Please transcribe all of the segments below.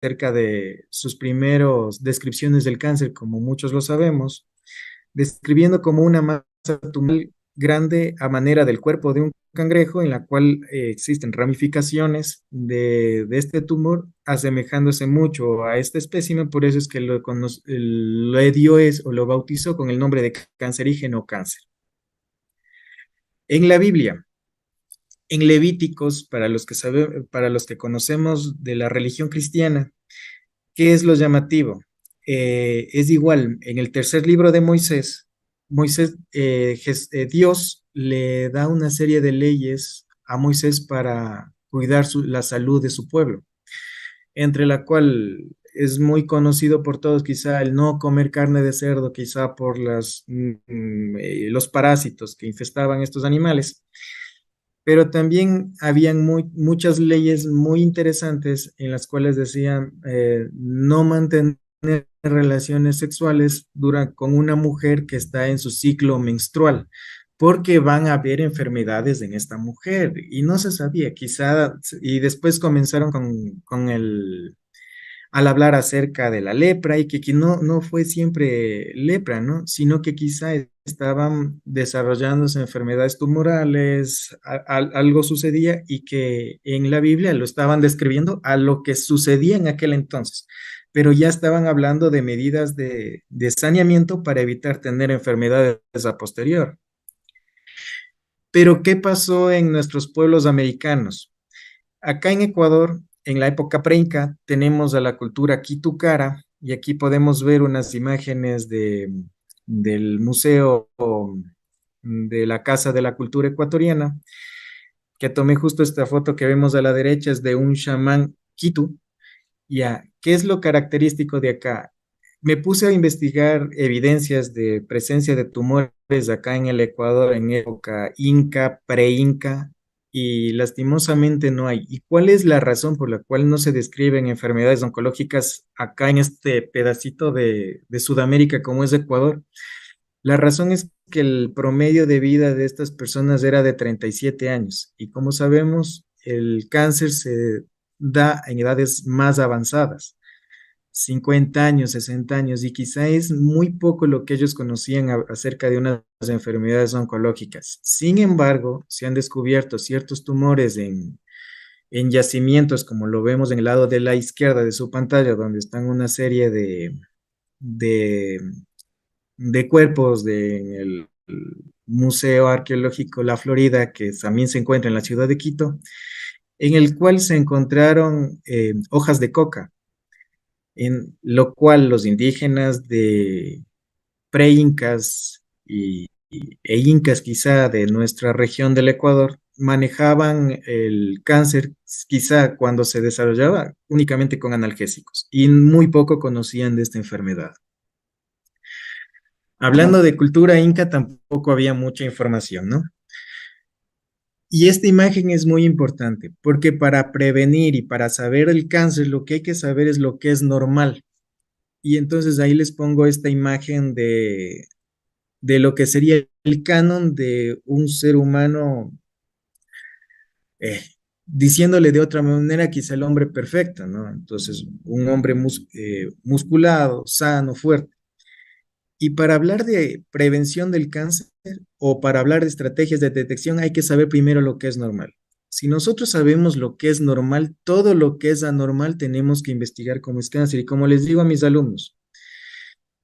acerca de sus primeros descripciones del cáncer, como muchos lo sabemos, describiendo como una masa tumoral grande a manera del cuerpo de un cangrejo, en la cual existen ramificaciones de este tumor, asemejándose mucho a este espécimen. Por eso es que le dio o lo bautizó con el nombre de cancerígeno cáncer. En la Biblia, en Levíticos, para los que conocemos de la religión cristiana, ¿qué es lo llamativo? Es igual, en el tercer libro de Moisés, Dios le da una serie de leyes a Moisés para cuidar la salud de su pueblo, entre la cual es muy conocido por todos, quizá el no comer carne de cerdo, quizá por los parásitos que infestaban estos animales, pero también habían muchas leyes muy interesantes en las cuales decían no mantener relaciones sexuales con una mujer que está en su ciclo menstrual, porque van a haber enfermedades en esta mujer y no se sabía, quizá, y después comenzaron al hablar acerca de la lepra y que no fue siempre lepra, ¿no? Sino que quizá estaban desarrollándose enfermedades tumorales, algo sucedía y que en la Biblia lo estaban describiendo a lo que sucedía en aquel entonces, pero ya estaban hablando de medidas de saneamiento para evitar tener enfermedades a posterior. Pero ¿qué pasó en nuestros pueblos americanos? Acá en Ecuador, en la época preinca, tenemos a la cultura Quitukara y aquí podemos ver unas imágenes del Museo de la Casa de la Cultura Ecuatoriana, que tomé justo esta foto que vemos a la derecha, es de un chamán Quitu. Ya, ¿qué es lo característico de acá? Me puse a investigar evidencias de presencia de tumores acá en el Ecuador en época inca, pre-inca, y lastimosamente no hay. ¿Y cuál es la razón por la cual no se describen enfermedades oncológicas acá en este pedacito de Sudamérica como es Ecuador? La razón es que el promedio de vida de estas personas era de 37 años y como sabemos, el cáncer se da en edades más avanzadas, 50 años, 60 años, y quizá es muy poco lo que ellos conocían acerca de unas enfermedades oncológicas. Sin embargo, se han descubierto ciertos tumores en yacimientos, como lo vemos en el lado de la izquierda de su pantalla, donde están una serie de de cuerpos del Museo Arqueológico La Florida, que también se encuentra en la ciudad de Quito, en el cual se encontraron hojas de coca, en lo cual los indígenas de pre-incas e incas quizá de nuestra región del Ecuador manejaban el cáncer quizá cuando se desarrollaba únicamente con analgésicos y muy poco conocían de esta enfermedad. Hablando de cultura inca, tampoco había mucha información, ¿no? Y esta imagen es muy importante porque para prevenir y para saber el cáncer, lo que hay que saber es lo que es normal. Y entonces ahí les pongo esta imagen de lo que sería el canon de un ser humano, eh, diciéndole de otra manera, quizá el hombre perfecto, ¿no? Entonces, un hombre musculado, sano, fuerte. Y para hablar de prevención del cáncer o para hablar de estrategias de detección hay que saber primero lo que es normal. Si nosotros sabemos lo que es normal, todo lo que es anormal tenemos que investigar cómo es cáncer. Y como les digo a mis alumnos,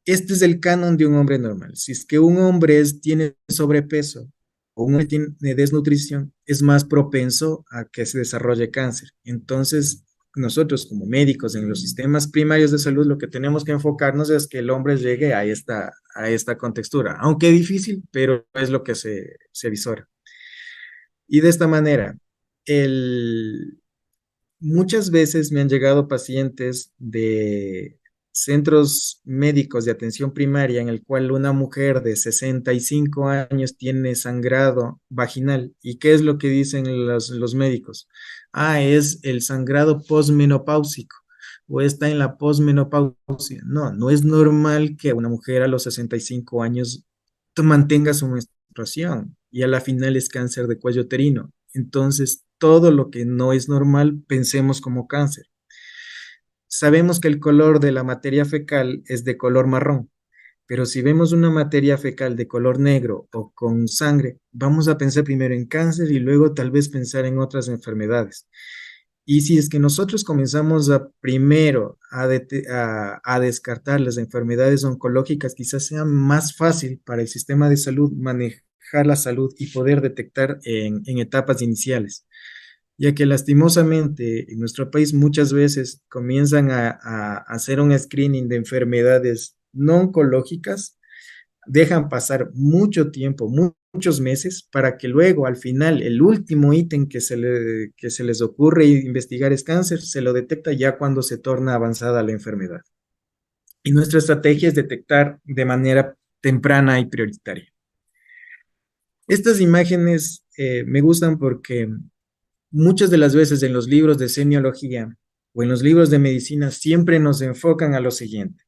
este es el canon de un hombre normal. Si es que un hombre tiene sobrepeso o un hombre tiene desnutrición, es más propenso a que se desarrolle cáncer. Entonces, nosotros como médicos en los sistemas primarios de salud, lo que tenemos que enfocarnos es que el hombre llegue a esta contextura, aunque difícil, pero es lo que se visora. Y de esta manera, el, muchas veces me han llegado pacientes de centros médicos de atención primaria en el cual una mujer de 65 años tiene sangrado vaginal. ¿Y qué es lo que dicen los médicos? Ah, es el sangrado posmenopáusico o está en la posmenopausia. No, no es normal que una mujer a los 65 años mantenga su menstruación y a la final es cáncer de cuello uterino. Entonces, todo lo que no es normal, pensemos como cáncer. sabemos que el color de la materia fecal es de color marrón, pero si vemos una materia fecal de color negro o con sangre, vamos a pensar primero en cáncer y luego tal vez pensar en otras enfermedades. Y si es que nosotros comenzamos a primero a descartar las enfermedades oncológicas, quizás sea más fácil para el sistema de salud manejar la salud y poder detectar en etapas iniciales, ya que lastimosamente en nuestro país muchas veces comienzan a hacer un screening de enfermedades no oncológicas, dejan pasar mucho tiempo, muchos meses, para que luego al final el último ítem que se les ocurre investigar es cáncer, se lo detecta ya cuando se torna avanzada la enfermedad. Y nuestra estrategia es detectar de manera temprana y prioritaria. Estas imágenes me gustan porque muchas de las veces en los libros de semiología o en los libros de medicina siempre nos enfocan a lo siguiente,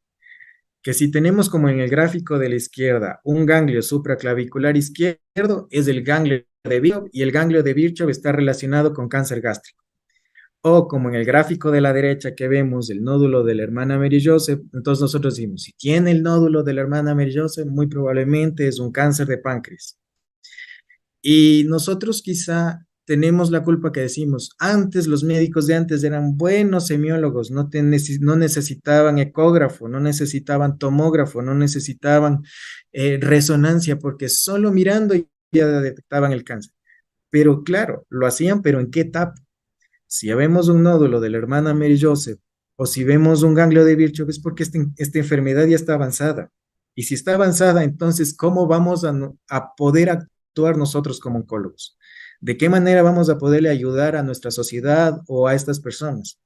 que si tenemos como en el gráfico de la izquierda un ganglio supraclavicular izquierdo, es el ganglio de Virchow y el ganglio de Virchow está relacionado con cáncer gástrico. O como en el gráfico de la derecha que vemos el nódulo de la hermana Mary Joseph, entonces nosotros decimos, si tiene el nódulo de la hermana Mary Joseph, muy probablemente es un cáncer de páncreas. Y nosotros quizá tenemos la culpa que decimos, antes los médicos de antes eran buenos semiólogos, no necesitaban ecógrafo, no necesitaban tomógrafo, no necesitaban resonancia, porque solo mirando ya detectaban el cáncer. Pero claro, lo hacían, pero ¿en qué etapa? Si ya vemos un nódulo de la hermana Mary Joseph o si vemos un ganglio de Virchow, es porque esta enfermedad ya está avanzada. Y si está avanzada, entonces, ¿cómo vamos a poder actuar nosotros como oncólogos? ¿De qué manera vamos a poderle ayudar a nuestra sociedad o a estas personas?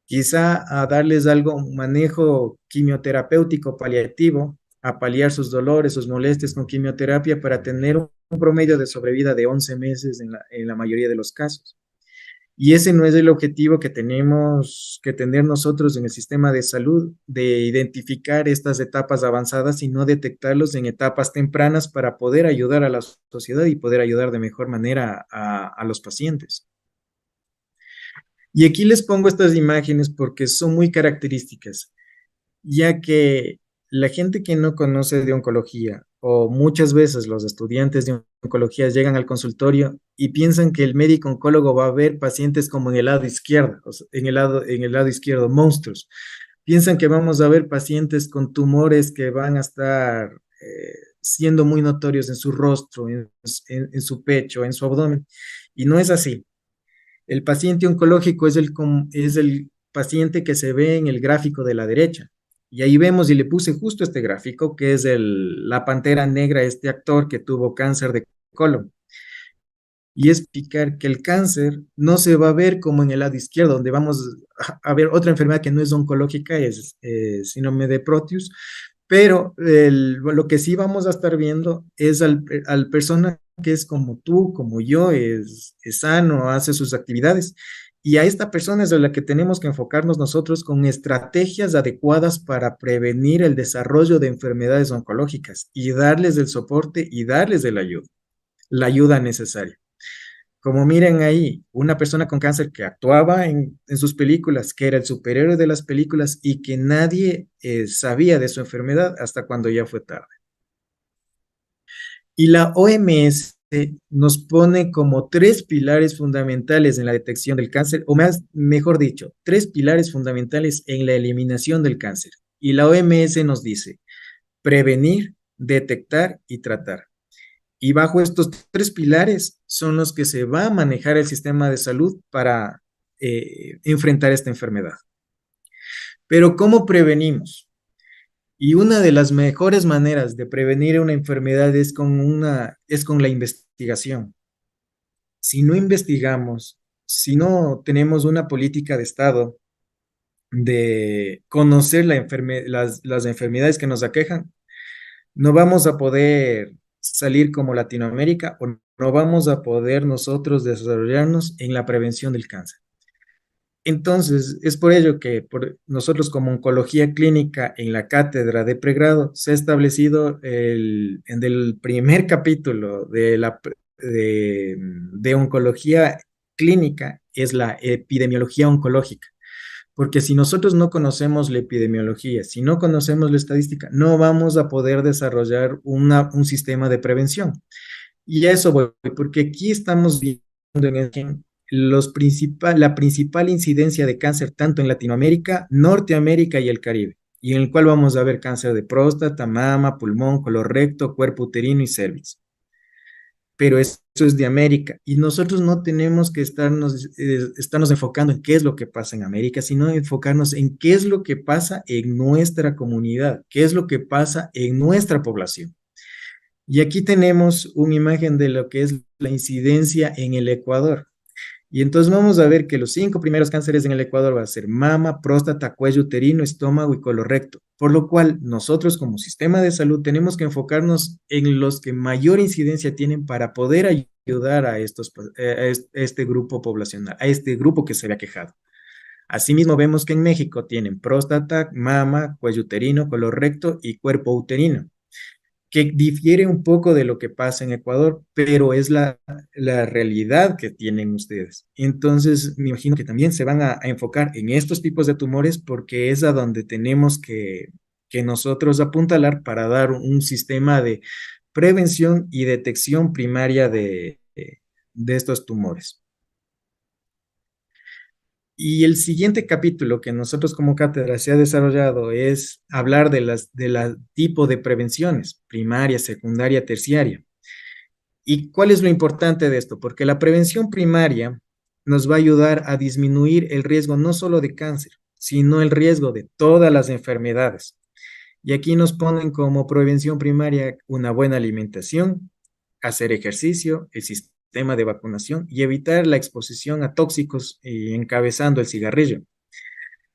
Quizá a darles algo, un manejo quimioterapéutico paliativo, a paliar sus dolores, sus molestias con quimioterapia para tener un promedio de sobrevida de 11 meses en la mayoría de los casos. Y ese no es el objetivo que tenemos que tener nosotros en el sistema de salud, de identificar estas etapas avanzadas, sino detectarlos en etapas tempranas para poder ayudar a la sociedad y poder ayudar de mejor manera a los pacientes. Y aquí les pongo estas imágenes porque son muy características, ya que la gente que no conoce de oncología o muchas veces los estudiantes de oncología llegan al consultorio y piensan que el médico oncólogo va a ver pacientes como en el lado izquierdo, o sea, en el lado izquierdo, monstruos. Piensan que vamos a ver pacientes con tumores que van a estar siendo muy notorios en su rostro, en su pecho, en su abdomen. Y no es así. El paciente oncológico es el paciente que se ve en el gráfico de la derecha. Y ahí vemos, y le puse justo este gráfico, que es la pantera negra, este actor que tuvo cáncer de colon. Y es explicar que el cáncer no se va a ver como en el lado izquierdo, donde vamos a ver otra enfermedad que no es oncológica, es síndrome de Proteus, pero lo que sí vamos a estar viendo es al persona que es como tú, como yo, es sano, hace sus actividades. Y a esta persona es a la que tenemos que enfocarnos nosotros con estrategias adecuadas para prevenir el desarrollo de enfermedades oncológicas y darles el soporte y darles la ayuda necesaria. Como miren ahí, una persona con cáncer que actuaba en sus películas, que era el superhéroe de las películas y que nadie sabía de su enfermedad hasta cuando ya fue tarde. Y la OMS nos pone como tres pilares fundamentales en la detección del cáncer, o más, mejor dicho, tres pilares fundamentales en la eliminación del cáncer. Y la OMS nos dice prevenir, detectar y tratar. Y bajo estos tres pilares son los que se va a manejar el sistema de salud para enfrentar esta enfermedad. Pero ¿cómo prevenimos? Y una de las mejores maneras de prevenir una enfermedad es con la investigación. Si no investigamos, si no tenemos una política de Estado de conocer las enfermedades que nos aquejan, no vamos a poder salir como Latinoamérica o no vamos a poder nosotros desarrollarnos en la prevención del cáncer. Entonces, es por ello que nosotros como oncología clínica en la cátedra de pregrado se ha establecido en el primer capítulo de oncología clínica es la epidemiología oncológica, Porque si nosotros no conocemos la epidemiología, si no conocemos la estadística, no vamos a poder desarrollar un sistema de prevención. Y a eso voy, porque aquí estamos viendo en la principal incidencia de cáncer tanto en Latinoamérica, Norteamérica y el Caribe, y en el cual vamos a ver cáncer de próstata, mama, pulmón, colorecto, cuerpo uterino y cervix. Pero eso es de América y nosotros no tenemos que estarnos enfocando en qué es lo que pasa en América, sino enfocarnos en qué es lo que pasa en nuestra comunidad, qué es lo que pasa en nuestra población. Y aquí tenemos una imagen de lo que es la incidencia en el Ecuador. Y entonces vamos a ver que los 5 primeros cánceres en el Ecuador va a ser mama, próstata, cuello uterino, estómago y colorecto. Por lo cual nosotros como sistema de salud tenemos que enfocarnos en los que mayor incidencia tienen para poder ayudar a este grupo poblacional, a este grupo que se ve aquejado. Asimismo vemos que en México tienen próstata, mama, cuello uterino, colorecto y cuerpo uterino que difiere un poco de lo que pasa en Ecuador, pero es la realidad que tienen ustedes. Entonces, me imagino que también se van a enfocar en estos tipos de tumores porque es a donde tenemos que nosotros apuntalar para dar un sistema de prevención y detección primaria de estos tumores. Y el siguiente capítulo que nosotros como cátedra se ha desarrollado es hablar de la tipo de prevenciones, primaria, secundaria, terciaria. ¿Y cuál es lo importante de esto? Porque la prevención primaria nos va a ayudar a disminuir el riesgo no solo de cáncer, sino el riesgo de todas las enfermedades. Y aquí nos ponen como prevención primaria una buena alimentación, hacer ejercicio, el sistema de vacunación y evitar la exposición a tóxicos y encabezando el cigarrillo.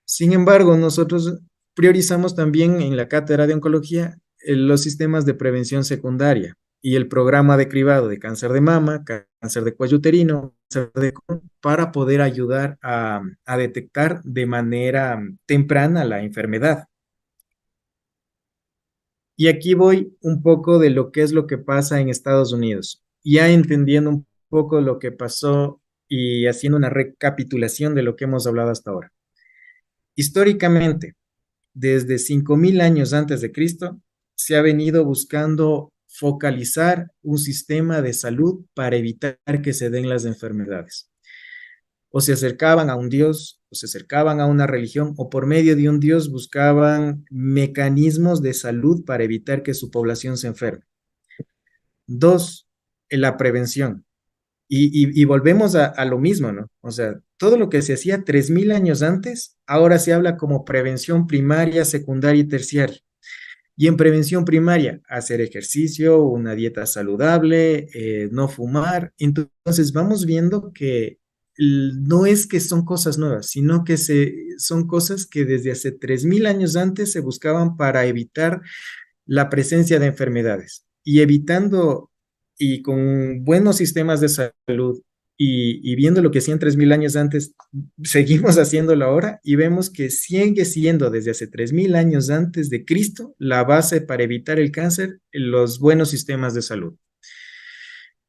Sin embargo, nosotros priorizamos también en la cátedra de oncología los sistemas de prevención secundaria y el programa de cribado de cáncer de mama, cáncer de cuello uterino, cáncer de colon, para poder ayudar a detectar de manera temprana la enfermedad. Y aquí voy un poco de lo que es lo que pasa en Estados Unidos, ya entendiendo un poco lo que pasó y haciendo una recapitulación de lo que hemos hablado hasta ahora. Históricamente, desde 5000 años antes de Cristo, se ha venido buscando focalizar un sistema de salud para evitar que se den las enfermedades. O se acercaban a un dios, o se acercaban a una religión, o por medio de un dios buscaban mecanismos de salud para evitar que su población se enferme. Dos, la prevención. Y volvemos a lo mismo, ¿no? O sea, todo lo que se hacía 3000 años antes, ahora se habla como prevención primaria, secundaria y terciaria. Y en prevención primaria, hacer ejercicio, una dieta saludable, no fumar. Entonces vamos viendo que no es que son cosas nuevas, sino que son cosas que desde hace 3000 años antes se buscaban para evitar la presencia de enfermedades y evitando y con buenos sistemas de salud y viendo lo que hacían 3000 años antes, seguimos haciéndolo ahora y vemos que sigue siendo desde hace 3000 años antes de Cristo la base para evitar el cáncer, los buenos sistemas de salud.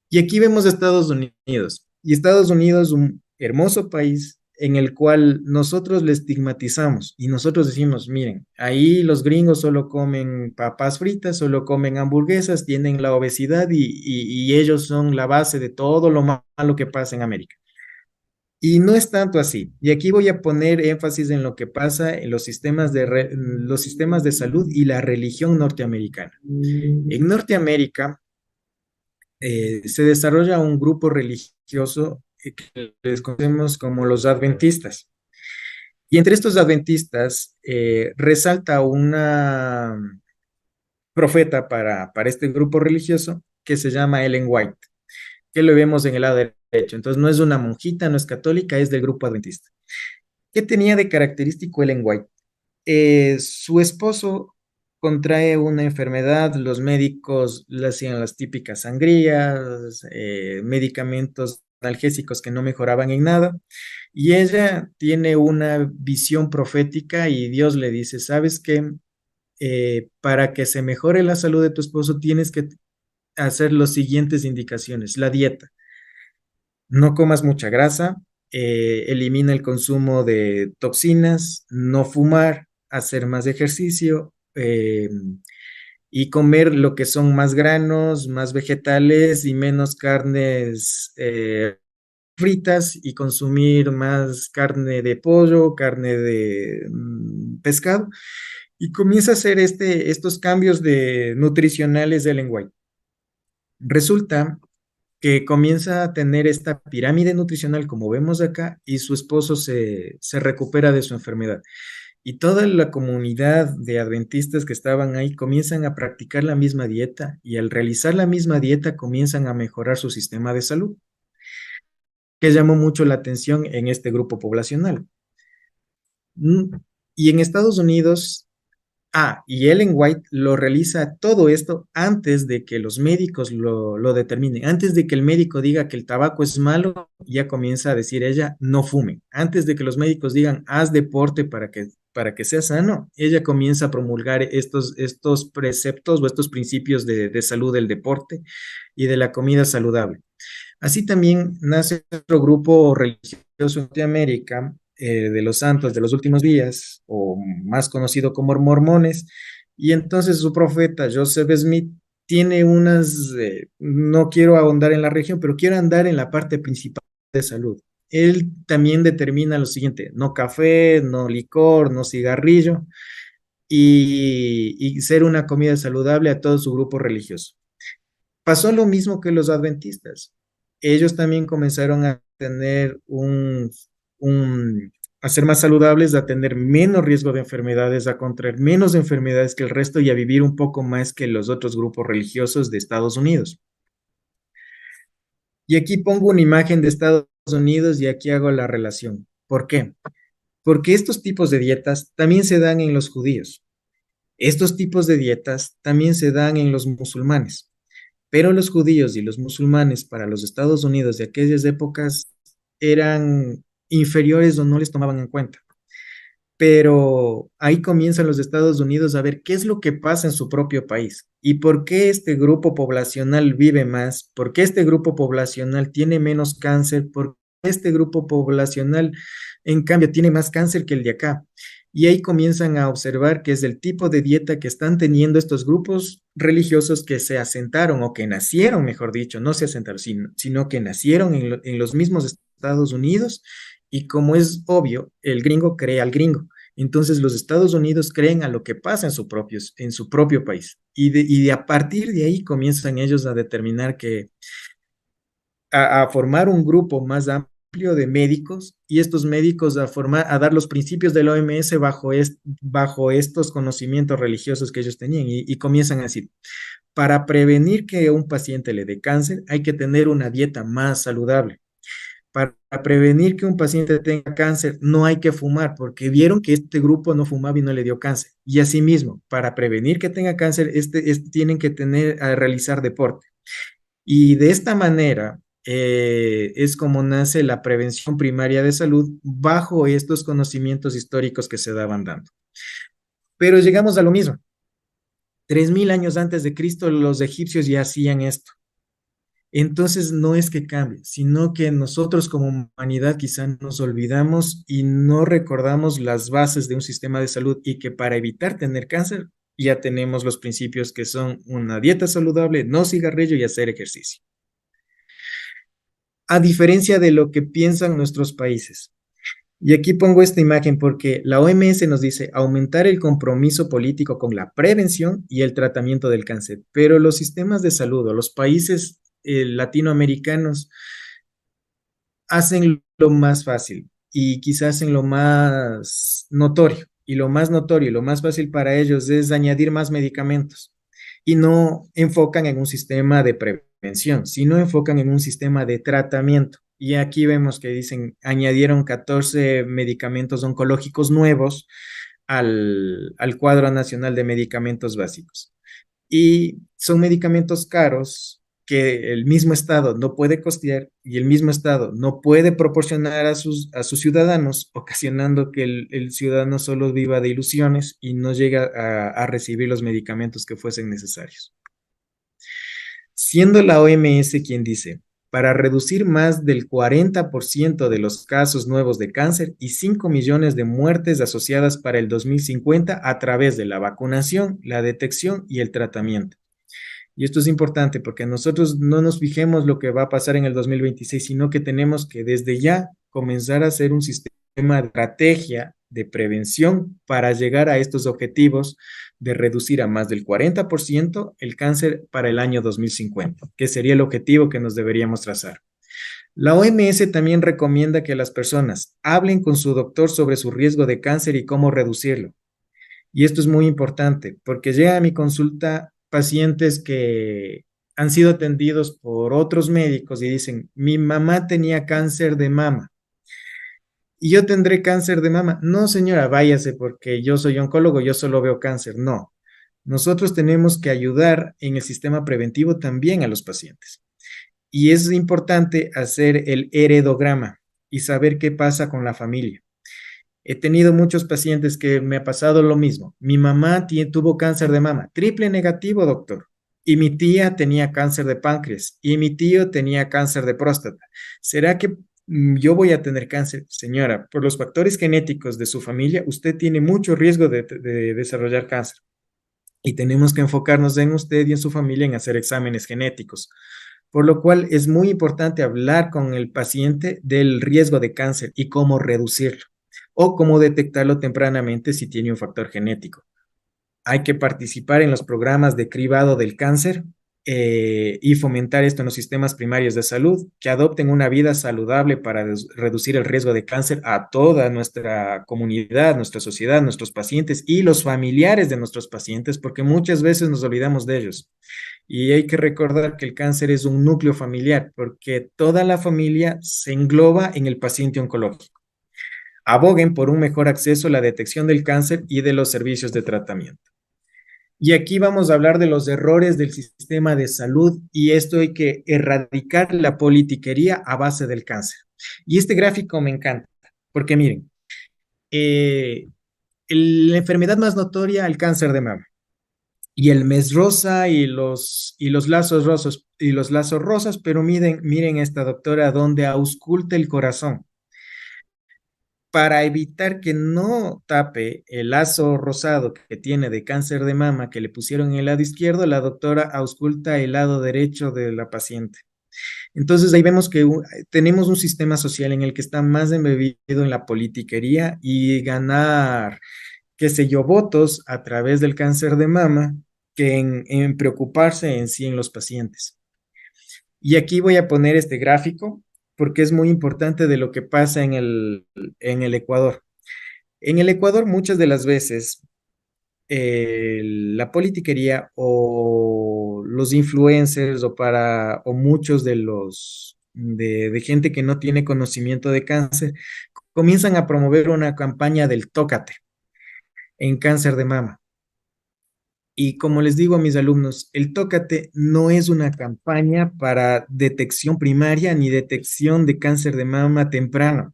Y aquí vemos a Estados Unidos. Y Estados Unidos, un hermoso país en el cual nosotros le estigmatizamos y nosotros decimos, miren, ahí los gringos solo comen papas fritas, solo comen hamburguesas, tienen la obesidad y ellos son la base de todo lo malo que pasa en América. Y no es tanto así. Y aquí voy a poner énfasis en lo que pasa en los sistemas de salud y la religión norteamericana. En Norteamérica, se desarrolla un grupo religioso que les conocemos como los adventistas. Y entre estos adventistas resalta una profeta para este grupo religioso que se llama Ellen White, que lo vemos en el lado derecho. Entonces no es una monjita, no es católica, es del grupo adventista. ¿Qué tenía de característico Ellen White? Su esposo contrae una enfermedad, los médicos le hacían las típicas sangrías, medicamentos analgésicos que no mejoraban en nada, y ella tiene una visión profética y Dios le dice, ¿sabes qué? Para que se mejore la salud de tu esposo tienes que hacer las siguientes indicaciones, la dieta. No comas mucha grasa, elimina el consumo de toxinas, no fumar, hacer más ejercicio y comer lo que son más granos, más vegetales y menos carnes fritas y consumir más carne de pollo, carne de pescado. Y comienza a hacer estos cambios nutricionales de lenguaje. Resulta que comienza a tener esta pirámide nutricional como vemos acá y su esposo se recupera de su enfermedad. Y toda la comunidad de adventistas que estaban ahí comienzan a practicar la misma dieta y al realizar la misma dieta comienzan a mejorar su sistema de salud, que llamó mucho la atención en este grupo poblacional. Mm, Y en Estados Unidos, y Ellen White lo realiza todo esto antes de que los médicos lo determinen, antes de que el médico diga que el tabaco es malo, ya comienza a decir ella, no fume. Antes de que los médicos digan, haz deporte para que sea sano, ella comienza a promulgar estos preceptos o estos principios de salud del deporte y de la comida saludable. Así también nace otro grupo religioso en Norteamérica, de los santos de los últimos días, o más conocido como mormones, y entonces su profeta Joseph Smith tiene no quiero ahondar en la región, pero quiero andar en la parte principal de salud. Él también determina lo siguiente: no café, no licor, no cigarrillo, y ser una comida saludable a todo su grupo religioso. Pasó lo mismo que los adventistas. Ellos también comenzaron a tener a ser más saludables, a tener menos riesgo de enfermedades, a contraer menos enfermedades que el resto y a vivir un poco más que los otros grupos religiosos de Estados Unidos. Y aquí pongo una imagen de Estados Unidos y aquí hago la relación. ¿Por qué? Porque estos tipos de dietas también se dan en los judíos. Estos tipos de dietas también se dan en los musulmanes. Pero los judíos y los musulmanes para los Estados Unidos de aquellas épocas eran inferiores o no les tomaban en cuenta. Pero ahí comienzan los Estados Unidos a ver qué es lo que pasa en su propio país y por qué este grupo poblacional vive más, por qué este grupo poblacional tiene menos cáncer, por qué este grupo poblacional, en cambio, tiene más cáncer que el de acá. Y ahí comienzan a observar que es el tipo de dieta que están teniendo estos grupos religiosos que se asentaron o que nacieron, mejor dicho, no se asentaron, sino que nacieron en los mismos Estados Unidos. Y como es obvio, el gringo crea al gringo. Entonces los Estados Unidos creen a lo que pasa en su propio país. A partir de ahí comienzan ellos a determinar a formar un grupo más amplio de médicos y estos médicos a dar los principios del OMS bajo estos conocimientos religiosos que ellos tenían y comienzan a decir, para prevenir que a un paciente le dé cáncer hay que tener una dieta más saludable. Para prevenir que un paciente tenga cáncer, no hay que fumar, porque vieron que este grupo no fumaba y no le dio cáncer. Y asimismo, para prevenir que tenga cáncer, tienen que realizar deporte. Y de esta manera es como nace la prevención primaria de salud bajo estos conocimientos históricos que se daban dando. Pero llegamos a lo mismo. 3000 años antes de Cristo, los egipcios ya hacían esto. Entonces no es que cambie, sino que nosotros como humanidad quizá nos olvidamos y no recordamos las bases de un sistema de salud y que para evitar tener cáncer ya tenemos los principios que son una dieta saludable, no cigarrillo y hacer ejercicio. A diferencia de lo que piensan nuestros países. Y aquí pongo esta imagen porque la OMS nos dice aumentar el compromiso político con la prevención y el tratamiento del cáncer, pero los sistemas de salud o los países latinoamericanos hacen lo más fácil y quizás hacen lo más notorio. Y lo más notorio y lo más fácil para ellos es añadir más medicamentos y no enfocan en un sistema de prevención, sino enfocan en un sistema de tratamiento. Y aquí vemos que dicen, añadieron 14 medicamentos oncológicos nuevos al cuadro nacional de medicamentos básicos. Y son medicamentos caros que el mismo Estado no puede costear y el mismo Estado no puede proporcionar a sus ciudadanos, ocasionando que el ciudadano solo viva de ilusiones y no llega a recibir los medicamentos que fuesen necesarios. Siendo la OMS quien dice, para reducir más del 40% de los casos nuevos de cáncer y 5 millones de muertes asociadas para el 2050 a través de la vacunación, la detección y el tratamiento. Y esto es importante porque nosotros no nos fijemos lo que va a pasar en el 2026, sino que tenemos que desde ya comenzar a hacer un sistema de estrategia de prevención para llegar a estos objetivos de reducir a más del 40% el cáncer para el año 2050, que sería el objetivo que nos deberíamos trazar. La OMS también recomienda que las personas hablen con su doctor sobre su riesgo de cáncer y cómo reducirlo. Y esto es muy importante porque llega a mi consulta pacientes que han sido atendidos por otros médicos y dicen, mi mamá tenía cáncer de mama y yo tendré cáncer de mama. No, señora, váyase porque yo soy oncólogo, yo solo veo cáncer. No, nosotros tenemos que ayudar en el sistema preventivo también a los pacientes. Y es importante hacer el heredograma y saber qué pasa con la familia. He tenido muchos pacientes que me ha pasado lo mismo. Mi mamá tuvo cáncer de mama, triple negativo, doctor. Y mi tía tenía cáncer de páncreas y mi tío tenía cáncer de próstata. ¿Será que yo voy a tener cáncer? Señora, por los factores genéticos de su familia, usted tiene mucho riesgo de desarrollar cáncer. Y tenemos que enfocarnos en usted y en su familia en hacer exámenes genéticos. Por lo cual es muy importante hablar con el paciente del riesgo de cáncer y cómo reducirlo o cómo detectarlo tempranamente si tiene un factor genético. Hay que participar en los programas de cribado del cáncer y fomentar esto en los sistemas primarios de salud, que adopten una vida saludable para reducir el riesgo de cáncer a toda nuestra comunidad, nuestra sociedad, nuestros pacientes y los familiares de nuestros pacientes, porque muchas veces nos olvidamos de ellos. Y hay que recordar que el cáncer es un núcleo familiar, porque toda la familia se engloba en el paciente oncológico. Aboguen por un mejor acceso a la detección del cáncer y de los servicios de tratamiento. Y aquí vamos a hablar de los errores del sistema de salud y esto hay que erradicar la politiquería a base del cáncer. Y este gráfico me encanta, porque miren, eh, la enfermedad más notoria, el cáncer de mama. Y el mes rosa y los lazos rosas y los lazos rosas, pero miren esta doctora donde ausculta el corazón para evitar que no tape el lazo rosado que tiene de cáncer de mama que le pusieron en el lado izquierdo, la doctora ausculta el lado derecho de la paciente. Entonces ahí vemos que tenemos un sistema social en el que está más embebido en la politiquería y ganar, qué sé yo, votos a través del cáncer de mama que en preocuparse en sí en los pacientes. Y aquí voy a poner este gráfico porque es muy importante de lo que pasa en el Ecuador. En el Ecuador muchas de las veces la politiquería o los influencers o muchos de gente que no tiene conocimiento de cáncer comienzan a promover una campaña del tócate en cáncer de mama. Y como les digo a mis alumnos, el Tócate no es una campaña para detección primaria ni detección de cáncer de mama temprano.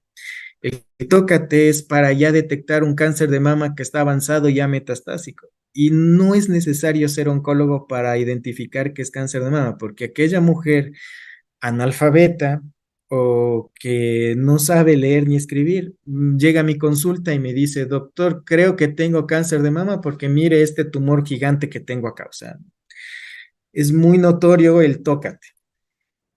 El Tócate es para ya detectar un cáncer de mama que está avanzado ya metastásico. Y no es necesario ser oncólogo para identificar que es cáncer de mama, porque aquella mujer analfabeta o que no sabe leer ni escribir, llega a mi consulta y me dice, doctor, creo que tengo cáncer de mama porque mire este tumor gigante que tengo acá. O sea, es muy notorio el tócate.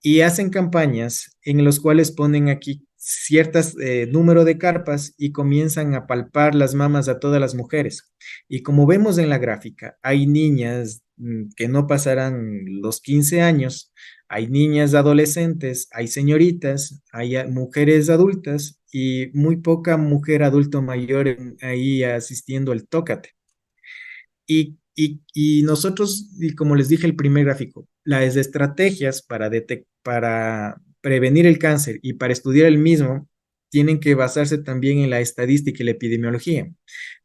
Y hacen campañas en los cuales ponen aquí ciertas número de carpas y comienzan a palpar las mamas a todas las mujeres. Y como vemos en la gráfica, hay niñas que no pasarán los 15 años, hay niñas adolescentes, hay señoritas, hay mujeres adultas y muy poca mujer adulto mayor ahí asistiendo al tócate. Y nosotros, y como les dije el primer gráfico, las estrategias para prevenir el cáncer y para estudiar el mismo tienen que basarse también en la estadística y la epidemiología.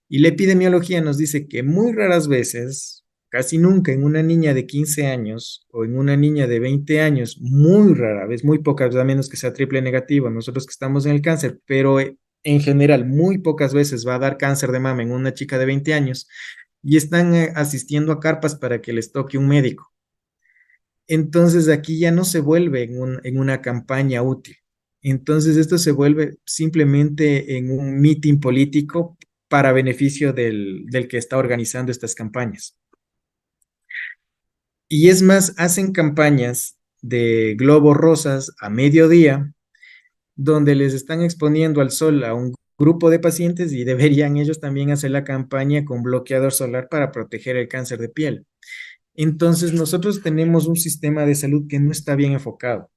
Y la epidemiología nos dice que muy raras veces, casi nunca en una niña de 15 años o en una niña de 20 años, muy rara vez, muy pocas, a menos que sea triple negativo, nosotros que estamos en el cáncer, pero en general muy pocas veces va a dar cáncer de mama en una chica de 20 años y están asistiendo a carpas para que les toque un médico. Entonces aquí ya no se vuelve en una campaña útil. Entonces esto se vuelve simplemente en un mitin político para beneficio del que está organizando estas campañas. Y es más, hacen campañas de globos rosas a mediodía, donde les están exponiendo al sol a un grupo de pacientes y deberían ellos también hacer la campaña con bloqueador solar para proteger el cáncer de piel. Entonces nosotros tenemos un sistema de salud que no está bien enfocado.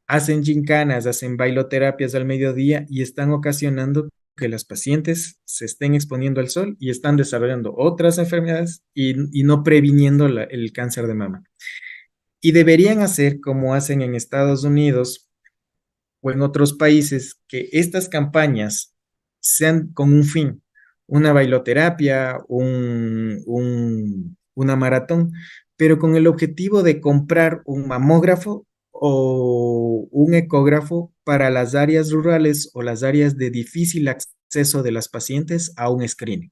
Hacen gincanas, hacen bailoterapias al mediodía y están ocasionando que las pacientes se estén exponiendo al sol y están desarrollando otras enfermedades y no previniendo el cáncer de mama. Y deberían hacer como hacen en Estados Unidos o en otros países, que estas campañas sean con un fin, una bailoterapia, una maratón, pero con el objetivo de comprar un mamógrafo o un ecógrafo para las áreas rurales o las áreas de difícil acceso de las pacientes a un screening.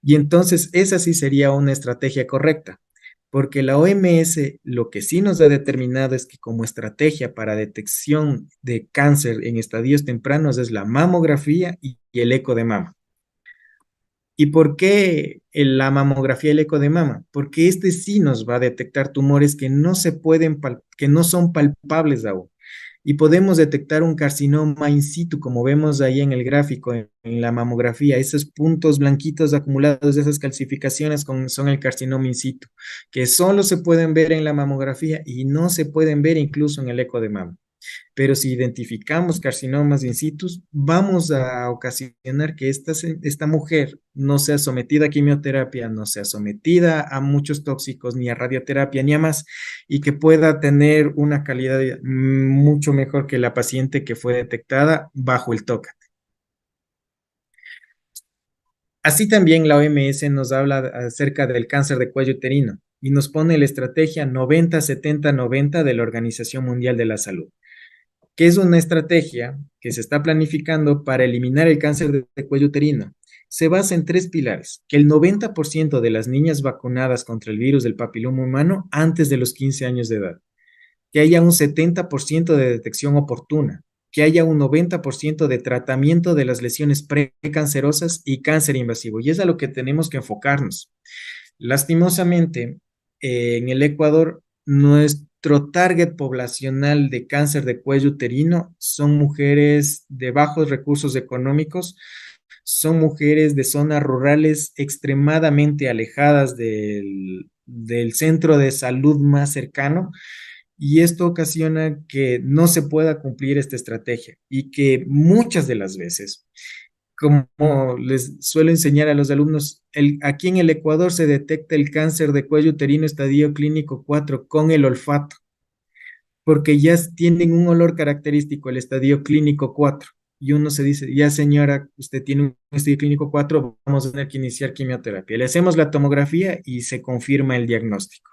Y entonces esa sí sería una estrategia correcta, porque la OMS lo que sí nos ha determinado es que como estrategia para detección de cáncer en estadios tempranos es la mamografía y el eco de mama. ¿Y por qué la mamografía y el eco de mama? Porque este sí nos va a detectar tumores que no se pueden, que no son palpables aún y podemos detectar un carcinoma in situ, como vemos ahí en el gráfico, en la mamografía. Esos puntos blanquitos acumulados de esas calcificaciones son el carcinoma in situ, que solo se pueden ver en la mamografía y no se pueden ver incluso en el eco de mama. Pero si identificamos carcinomas in situ, vamos a ocasionar que esta mujer no sea sometida a quimioterapia, no sea sometida a muchos tóxicos, ni a radioterapia, ni a más, y que pueda tener una calidad mucho mejor que la paciente que fue detectada bajo el TOCA. Así también la OMS nos habla acerca del cáncer de cuello uterino y nos pone la estrategia 90-70-90 de la Organización Mundial de la Salud, que es una estrategia que se está planificando para eliminar el cáncer de cuello uterino. Se basa en tres pilares: que el 90% de las niñas vacunadas contra el virus del papiloma humano antes de los 15 años de edad, que haya un 70% de detección oportuna, que haya un 90% de tratamiento de las lesiones precancerosas y cáncer invasivo. Y es a lo que tenemos que enfocarnos. Lastimosamente, en el Ecuador, nuestro target poblacional de cáncer de cuello uterino son mujeres de bajos recursos económicos, son mujeres de zonas rurales extremadamente alejadas del centro de salud más cercano, y esto ocasiona que no se pueda cumplir esta estrategia y que muchas de las veces, como les suelo enseñar a los alumnos, aquí en el Ecuador se detecta el cáncer de cuello uterino estadio clínico 4 con el olfato, porque ya tienen un olor característico, el estadio clínico 4. Y uno se dice, ya señora, usted tiene un estadio clínico 4, vamos a tener que iniciar quimioterapia. Le hacemos la tomografía y se confirma el diagnóstico.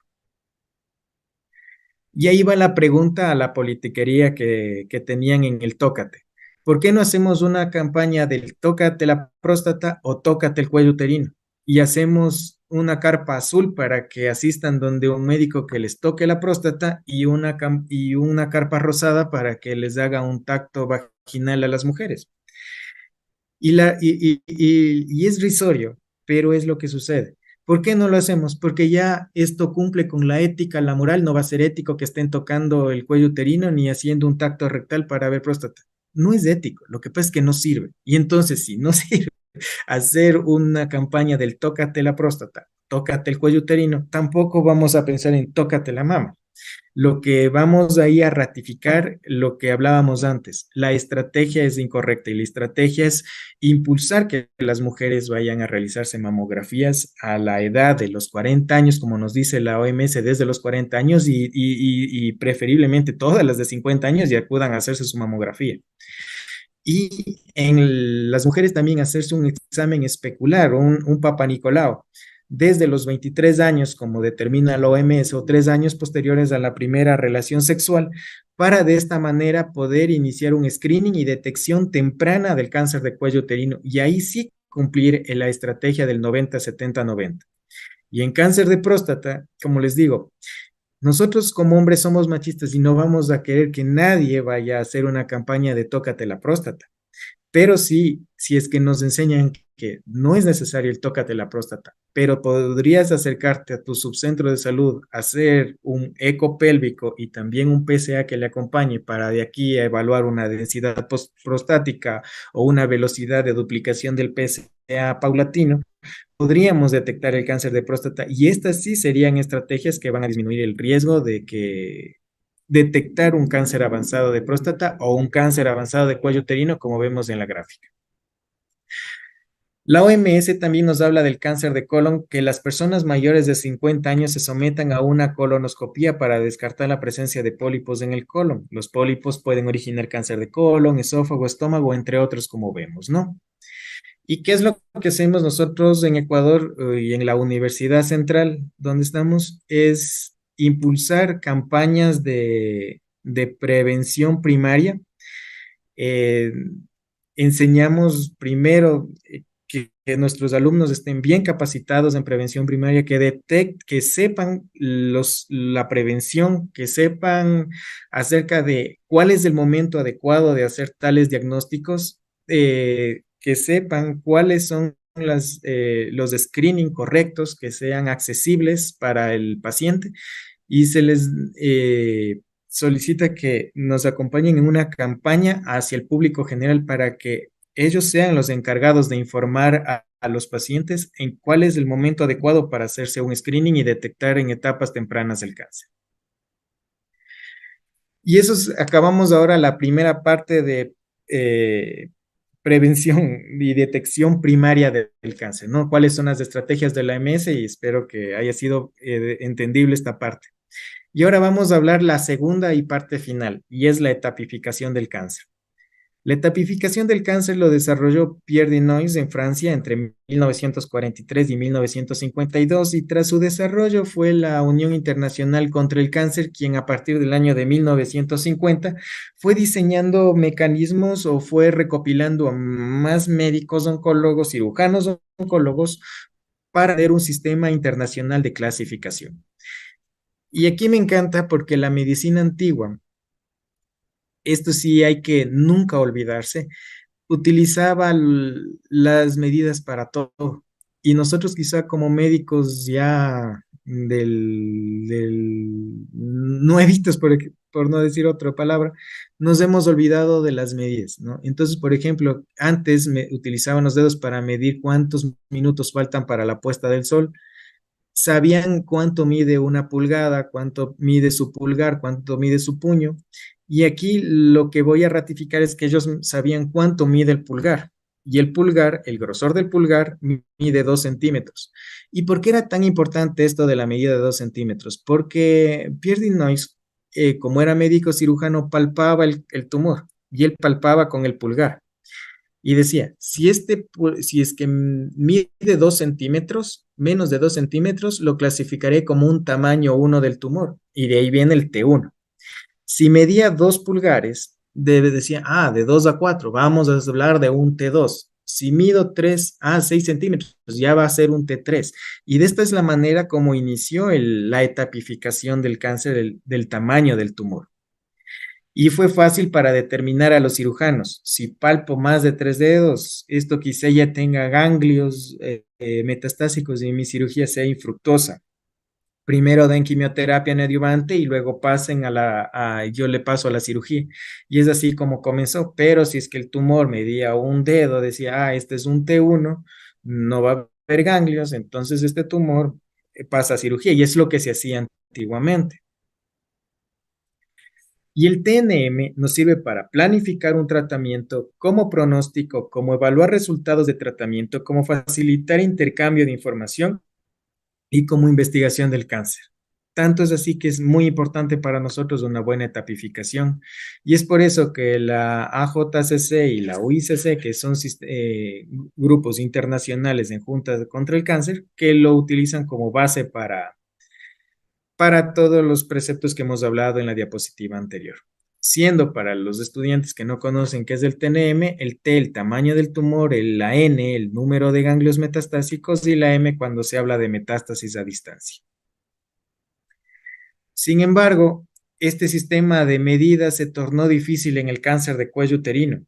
Y ahí va la pregunta a la politiquería que tenían en el Tócate. ¿Por qué no hacemos una campaña del tócate la próstata o tócate el cuello uterino? Y hacemos una carpa azul para que asistan donde un médico que les toque la próstata y una carpa rosada para que les haga un tacto vaginal a las mujeres. Y es risorio, pero es lo que sucede. ¿Por qué no lo hacemos? Porque ya esto cumple con la ética, la moral. No va a ser ético que estén tocando el cuello uterino ni haciendo un tacto rectal para ver próstata. No es ético, lo que pasa es que no sirve. Y entonces, si no sirve hacer una campaña del tócate la próstata, tócate el cuello uterino, tampoco vamos a pensar en tócate la mama. Lo que vamos ahí a ratificar lo que hablábamos antes. La estrategia es incorrecta y la estrategia es impulsar que las mujeres vayan a realizarse mamografías a la edad de los 40 años, como nos dice la OMS, desde los 40 años y preferiblemente todas las de 50 años y acudan a hacerse su mamografía. Y en las mujeres también hacerse un examen especular, un Papa Nicolau, desde los 23 años, como determina la OMS, o 3 años posteriores a la primera relación sexual, para de esta manera poder iniciar un screening y detección temprana del cáncer de cuello uterino, y ahí sí cumplir la estrategia del 90-70-90. Y en cáncer de próstata, como les digo, Nosotros como hombres somos machistas y no vamos a querer que nadie vaya a hacer una campaña de tócate la próstata. Pero sí, si es que nos enseñan que no es necesario el tócate la próstata, pero podrías acercarte a tu subcentro de salud, hacer un eco pélvico y también un PSA que le acompañe para de aquí a evaluar una densidad prostática o una velocidad de duplicación del PSA paulatino, podríamos detectar el cáncer de próstata y estas sí serían estrategias que van a disminuir el riesgo de que detectar un cáncer avanzado de próstata o un cáncer avanzado de cuello uterino, como vemos en la gráfica. La OMS también nos habla del cáncer de colon, que las personas mayores de 50 años se sometan a una colonoscopía para descartar la presencia de pólipos en el colon. Los pólipos pueden originar cáncer de colon, esófago, estómago, entre otros, como vemos, ¿no? ¿Y qué es lo que hacemos nosotros en Ecuador y en la Universidad Central, donde estamos? Es impulsar campañas de prevención primaria. Eh, Enseñamos primero que nuestros alumnos estén bien capacitados en prevención primaria, que sepan la prevención, que sepan acerca de cuál es el momento adecuado de hacer tales diagnósticos, que sepan cuáles son los screening correctos, que sean accesibles para el paciente y se les solicita que nos acompañen en una campaña hacia el público general para que ellos sean los encargados de informar a los pacientes en cuál es el momento adecuado para hacerse un screening y detectar en etapas tempranas el cáncer. Y acabamos ahora la primera parte de prevención y detección primaria del cáncer, ¿no? ¿Cuáles son las estrategias de la MS? Y espero que haya sido entendible esta parte. Y ahora vamos a hablar la segunda y parte final, y es la etapificación del cáncer. La etapificación del cáncer lo desarrolló Pierre Denoise en Francia entre 1943 y 1952 y tras su desarrollo fue la Unión Internacional contra el Cáncer quien a partir del año de 1950 fue diseñando mecanismos o fue recopilando a más médicos oncólogos, cirujanos oncólogos para tener un sistema internacional de clasificación. Y aquí me encanta porque la medicina antigua, esto sí hay que nunca olvidarse, utilizaba las medidas para todo. Y nosotros quizá como médicos ya nuevitos, por no decir otra palabra, nos hemos olvidado de las medidas, ¿no? Entonces, por ejemplo, antes utilizaban los dedos para medir cuántos minutos faltan para la puesta del sol, sabían cuánto mide una pulgada, cuánto mide su pulgar, cuánto mide su puño. Y aquí lo que voy a ratificar es que ellos sabían cuánto mide el pulgar. Y el pulgar, el grosor del pulgar, mide 2 centímetros. ¿Y por qué era tan importante esto de la medida de 2 centímetros? Porque Pierre Dinois, como era médico cirujano, palpaba el tumor y él palpaba con el pulgar y decía, si es que mide 2 centímetros, menos de 2 centímetros, lo clasificaré como un tamaño 1 del tumor. Y de ahí viene el T1. Si medía 2 pulgares, decía, de 2 a 4, vamos a hablar de un T2. Si mido 3 a 6 centímetros, pues ya va a ser un T3. Y de esta es la manera como inició la etapificación del cáncer, del tamaño del tumor. Y fue fácil para determinar a los cirujanos. Si palpo más de 3 dedos, esto quizá ya tenga ganglios metastásicos y mi cirugía sea infructuosa. Primero den quimioterapia neoadyuvante y luego pasen yo le paso a la cirugía. Y es así como comenzó. Pero si es que el tumor medía un dedo, decía, este es un T1, no va a haber ganglios, entonces este tumor pasa a cirugía. Y es lo que se hacía antiguamente. Y el TNM nos sirve para planificar un tratamiento como pronóstico, como evaluar resultados de tratamiento, como facilitar intercambio de información y como investigación del cáncer. Tanto es así que es muy importante para nosotros una buena etapificación. Y es por eso que la AJCC y la UICC, que son grupos internacionales en juntas contra el cáncer, que lo utilizan como base para todos los preceptos que hemos hablado en la diapositiva anterior. Siendo para los estudiantes que no conocen qué es el TNM, el T, el tamaño del tumor, la N, el número de ganglios metastásicos y la M cuando se habla de metástasis a distancia. Sin embargo, este sistema de medidas se tornó difícil en el cáncer de cuello uterino,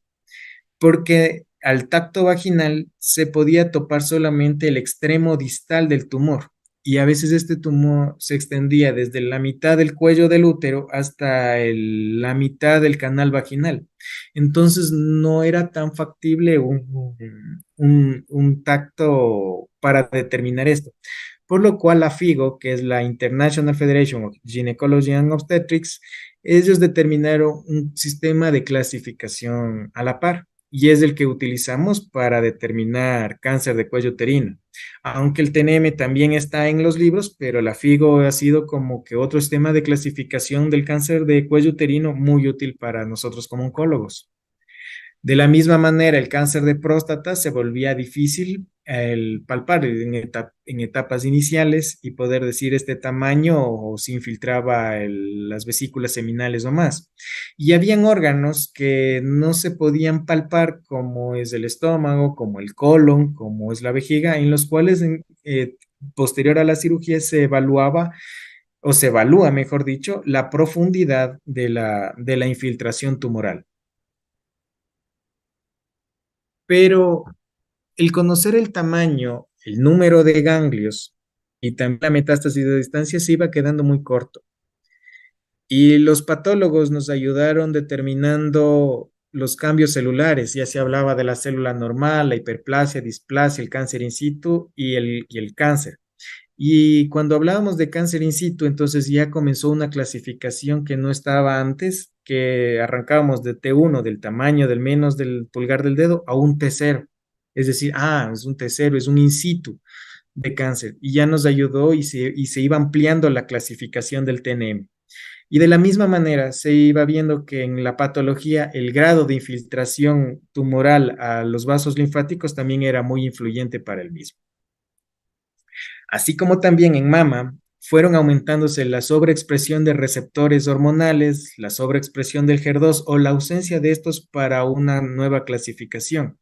porque al tacto vaginal se podía topar solamente el extremo distal del tumor y a veces este tumor se extendía desde la mitad del cuello del útero hasta la mitad del canal vaginal. Entonces no era tan factible un tacto para determinar esto. Por lo cual la FIGO, que es la International Federation of Gynecology and Obstetrics, ellos determinaron un sistema de clasificación a la par y es el que utilizamos para determinar cáncer de cuello uterino. Aunque el TNM también está en los libros, pero la FIGO ha sido como que otro sistema de clasificación del cáncer de cuello uterino muy útil para nosotros como oncólogos. De la misma manera, el cáncer de próstata se volvía difícil el palpar en etapas iniciales y poder decir este tamaño o si infiltraba las vesículas seminales o más. Y habían órganos que no se podían palpar, como es el estómago, como el colon, como es la vejiga, en los cuales posterior a la cirugía se evaluaba o se evalúa, mejor dicho, la profundidad de la infiltración tumoral. Pero el conocer el tamaño, el número de ganglios y también la metástasis de distancia se iba quedando muy corto. Y los patólogos nos ayudaron determinando los cambios celulares. Ya se hablaba de la célula normal, la hiperplasia, displasia, el cáncer in situ y el cáncer. Y cuando hablábamos de cáncer in situ, entonces ya comenzó una clasificación que no estaba antes, que arrancábamos de T1, del tamaño del menos del pulgar del dedo, a un T0. Es decir, es un T0, es un in situ de cáncer. Y ya nos ayudó y se iba ampliando la clasificación del TNM. Y de la misma manera se iba viendo que en la patología el grado de infiltración tumoral a los vasos linfáticos también era muy influyente para el mismo. Así como también en mama, fueron aumentándose la sobreexpresión de receptores hormonales, la sobreexpresión del HER2 o la ausencia de estos para una nueva clasificación.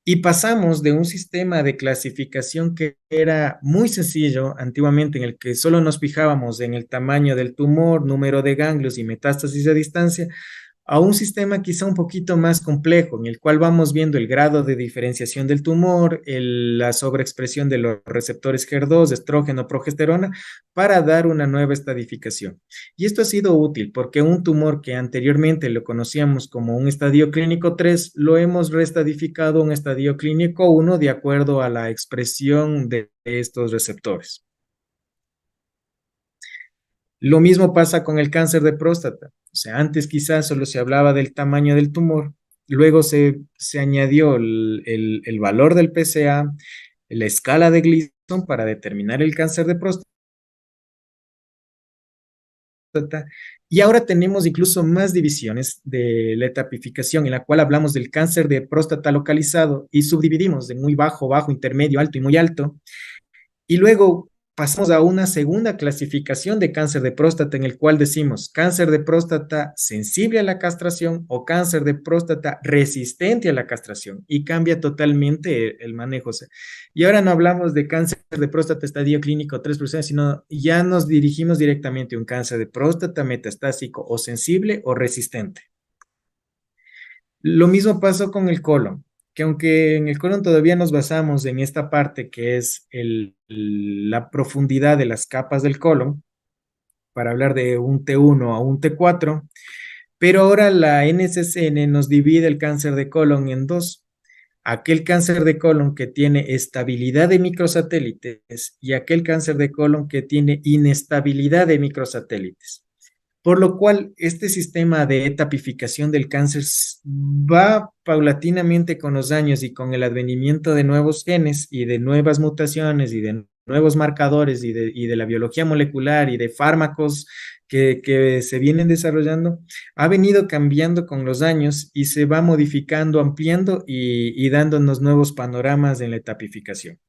Y pasamos de un sistema de clasificación que era muy sencillo antiguamente, en el que solo nos fijábamos en el tamaño del tumor, número de ganglios y metástasis a distancia, a un sistema quizá un poquito más complejo, en el cual vamos viendo el grado de diferenciación del tumor, la sobreexpresión de los receptores HER2, estrógeno, progesterona, para dar una nueva estadificación. Y esto ha sido útil porque un tumor que anteriormente lo conocíamos como un estadio clínico 3, lo hemos reestadificado a un estadio clínico 1 de acuerdo a la expresión de estos receptores. Lo mismo pasa con el cáncer de próstata. O sea, antes quizás solo se hablaba del tamaño del tumor, luego se añadió el valor del PSA, la escala de Gleason para determinar el cáncer de próstata, y ahora tenemos incluso más divisiones de la etapificación, en la cual hablamos del cáncer de próstata localizado y subdividimos de muy bajo, bajo, intermedio, alto y muy alto. Y luego pasamos a una segunda clasificación de cáncer de próstata en el cual decimos cáncer de próstata sensible a la castración o cáncer de próstata resistente a la castración y cambia totalmente el manejo. O sea, y ahora no hablamos de cáncer de próstata estadio clínico 3%, sino ya nos dirigimos directamente a un cáncer de próstata metastásico o sensible o resistente. Lo mismo pasó con el colon, que aunque en el colon todavía nos basamos en esta parte que es la profundidad de las capas del colon, para hablar de un T1 a un T4, pero ahora la NCCN nos divide el cáncer de colon en dos. Aquel cáncer de colon que tiene estabilidad de microsatélites y aquel cáncer de colon que tiene inestabilidad de microsatélites. Por lo cual, este sistema de etapificación del cáncer va paulatinamente con los años y con el advenimiento de nuevos genes y de nuevas mutaciones y de nuevos marcadores y de la biología molecular y de fármacos que se vienen desarrollando, ha venido cambiando con los años y se va modificando, ampliando y dándonos nuevos panoramas en la etapificación.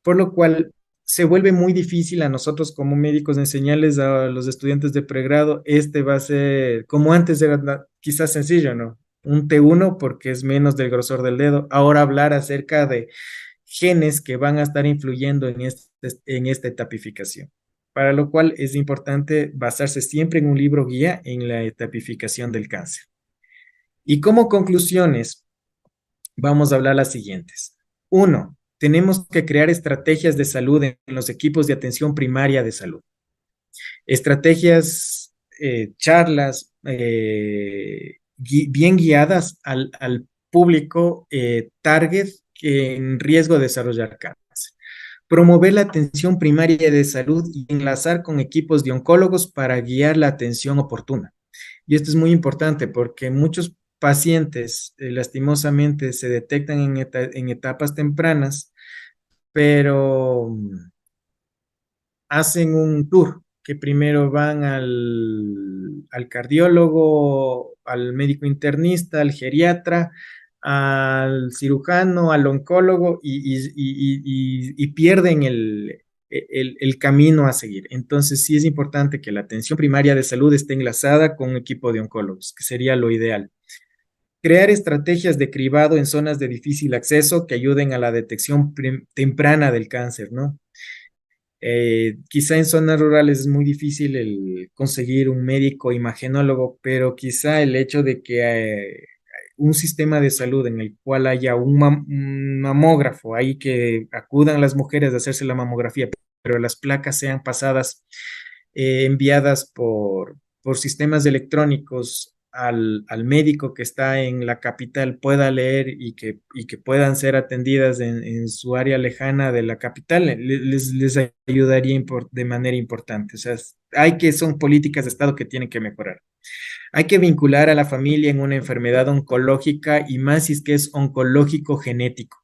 Por lo cual se vuelve muy difícil a nosotros como médicos enseñarles a los estudiantes de pregrado, este va a ser, como antes era quizás sencillo, ¿no? Un T1 porque es menos del grosor del dedo. Ahora hablar acerca de genes que van a estar influyendo en esta etapificación. para lo cual es importante basarse siempre en un libro guía en la etapificación del cáncer. Y como conclusiones, vamos a hablar las siguientes. Uno, tenemos que crear estrategias de salud en los equipos de atención primaria de salud. Estrategias, charlas bien guiadas al público target en riesgo de desarrollar cáncer. Promover la atención primaria de salud y enlazar con equipos de oncólogos para guiar la atención oportuna. Y esto es muy importante porque muchos pacientes lastimosamente se detectan en etapas tempranas, pero hacen un tour, que primero van al cardiólogo, al médico internista, al geriatra, al cirujano, al oncólogo y pierden el camino a seguir. Entonces sí es importante que la atención primaria de salud esté enlazada con un equipo de oncólogos, que sería lo ideal. Crear estrategias de cribado en zonas de difícil acceso que ayuden a la detección temprana del cáncer, ¿no? Quizá en zonas rurales es muy difícil el conseguir un médico imagenólogo, pero quizá el hecho de que un sistema de salud en el cual haya un mamógrafo, ahí que acudan las mujeres a hacerse la mamografía, pero las placas sean pasadas, enviadas por sistemas electrónicos al médico que está en la capital pueda leer y que puedan ser atendidas en su área lejana de la capital, les ayudaría de manera importante. O sea, son políticas de Estado que tienen que mejorar. Hay que vincular a la familia en una enfermedad oncológica y más si es que es oncológico genético.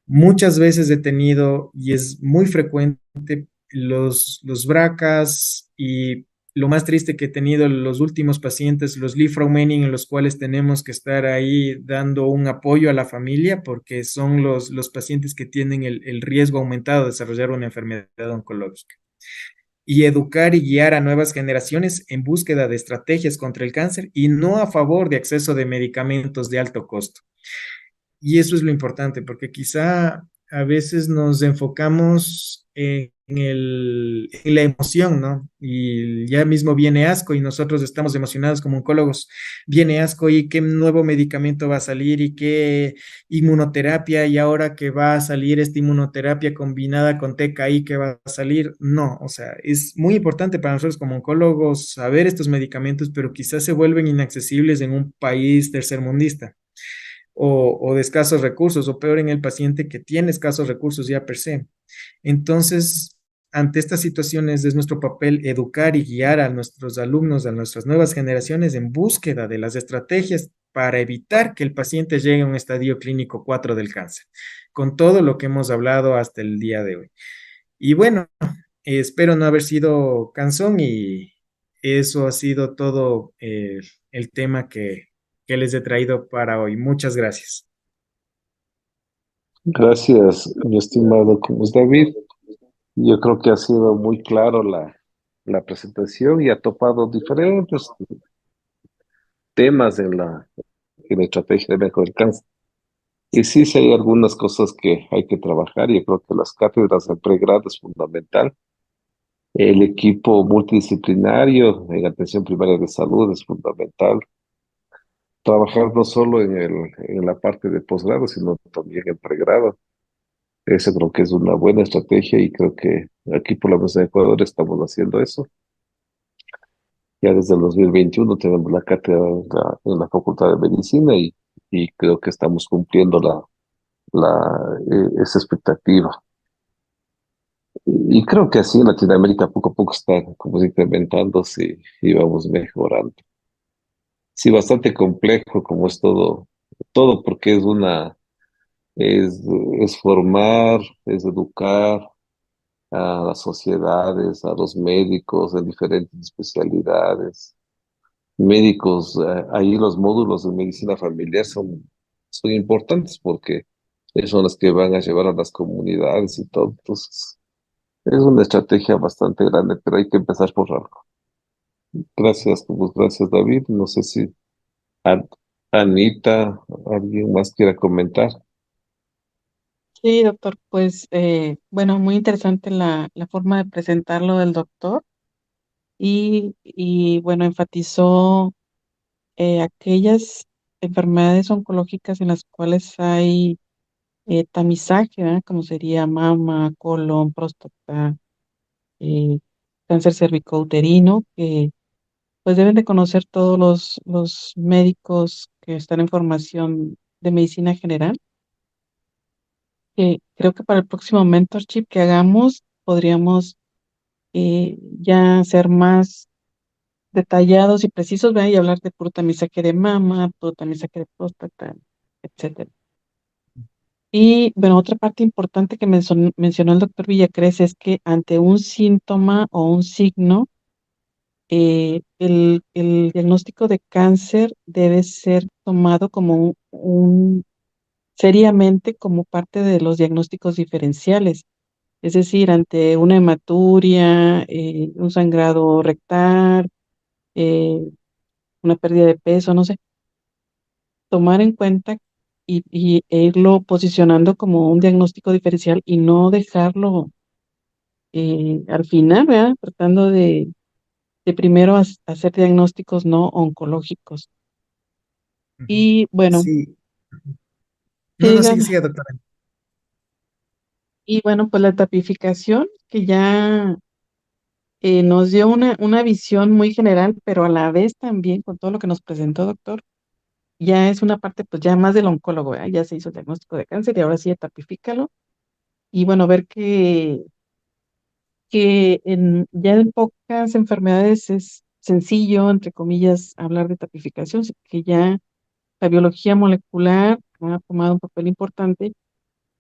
Muchas veces he tenido, y es muy frecuente, los BRCAs y lo más triste que he tenido los últimos pacientes, los leapfrog-mening, en los cuales tenemos que estar ahí dando un apoyo a la familia porque son los pacientes que tienen el riesgo aumentado de desarrollar una enfermedad oncológica. Y educar y guiar a nuevas generaciones en búsqueda de estrategias contra el cáncer y no a favor de acceso de medicamentos de alto costo. Y eso es lo importante, porque quizá a veces nos enfocamos en la emoción, ¿no? Y ya mismo viene asco y nosotros estamos emocionados como oncólogos. Viene asco y qué nuevo medicamento va a salir y qué inmunoterapia y ahora que va a salir esta inmunoterapia combinada con TKI que va a salir. No, o sea, es muy importante para nosotros como oncólogos saber estos medicamentos, pero quizás se vuelven inaccesibles en un país tercermundista o de escasos recursos, o peor en el paciente que tiene escasos recursos ya per se. Entonces, ante estas situaciones es nuestro papel educar y guiar a nuestros alumnos, a nuestras nuevas generaciones en búsqueda de las estrategias para evitar que el paciente llegue a un estadio clínico 4 del cáncer, con todo lo que hemos hablado hasta el día de hoy. Y bueno, espero no haber sido cansón y eso ha sido todo el tema que les he traído para hoy. Muchas gracias. Gracias, mi estimado como es David. Yo creo que ha sido muy claro la presentación y ha topado diferentes temas en la estrategia de manejo del cáncer. Y sí, sí hay algunas cosas que hay que trabajar. Yo creo que las cátedras de pregrado es fundamental. El equipo multidisciplinario en atención primaria de salud es fundamental. Trabajar no solo en la parte de posgrado, sino también en pregrado. Eso creo que es una buena estrategia y creo que aquí por la mesa de Ecuador estamos haciendo eso. Ya desde el 2021 tenemos la cátedra en la Facultad de Medicina y creo que estamos cumpliendo esa expectativa. Y creo que así en Latinoamérica poco a poco está como se incrementándose y vamos mejorando. Sí, bastante complejo como es todo porque es, es formar, es educar a las sociedades, a los médicos de diferentes especialidades. Médicos, ahí los módulos de medicina familiar son importantes porque son los que van a llevar a las comunidades y todo. Entonces, es una estrategia bastante grande, pero hay que empezar por algo. Gracias, pues gracias David. No sé si An- Anita, alguien más quiera comentar. Sí, doctor, pues bueno, muy interesante la forma de presentarlo del doctor y bueno, enfatizó aquellas enfermedades oncológicas en las cuales hay tamizaje, ¿verdad? Como sería mama, colon, próstata, eh, cáncer cervicouterino, que pues deben de conocer todos los médicos que están en formación de medicina general. Creo que para el próximo mentorship que hagamos podríamos ya ser más detallados y precisos, ¿verdad? Y hablar de puro tamizaje de mama, puro tamizaje de próstata, etcétera. Y bueno, otra parte importante que mencionó el doctor Villacrés es que ante un síntoma o un signo, el diagnóstico de cáncer debe ser tomado como seriamente como parte de los diagnósticos diferenciales. Es decir, ante una hematuria, un sangrado rectal, eh, una pérdida de peso, no sé, tomar en cuenta e irlo posicionando como un diagnóstico diferencial y no dejarlo al final, ¿verdad? Tratando de primero hacer diagnósticos no oncológicos. Ujú. Y bueno, Sí, sí, no, no, sigue, dígame. sigue, doctora. Y bueno, pues la tapificación que ya nos dio una visión muy general, pero a la vez también con todo lo que nos presentó, doctor, ya es una parte pues ya más del oncólogo, ¿verdad? Ya se hizo el diagnóstico de cáncer y ahora sí tapifícalo. Y bueno, ver que ya en pocas enfermedades es sencillo, entre comillas, hablar de tapificación, que ya la biología molecular ha tomado un papel importante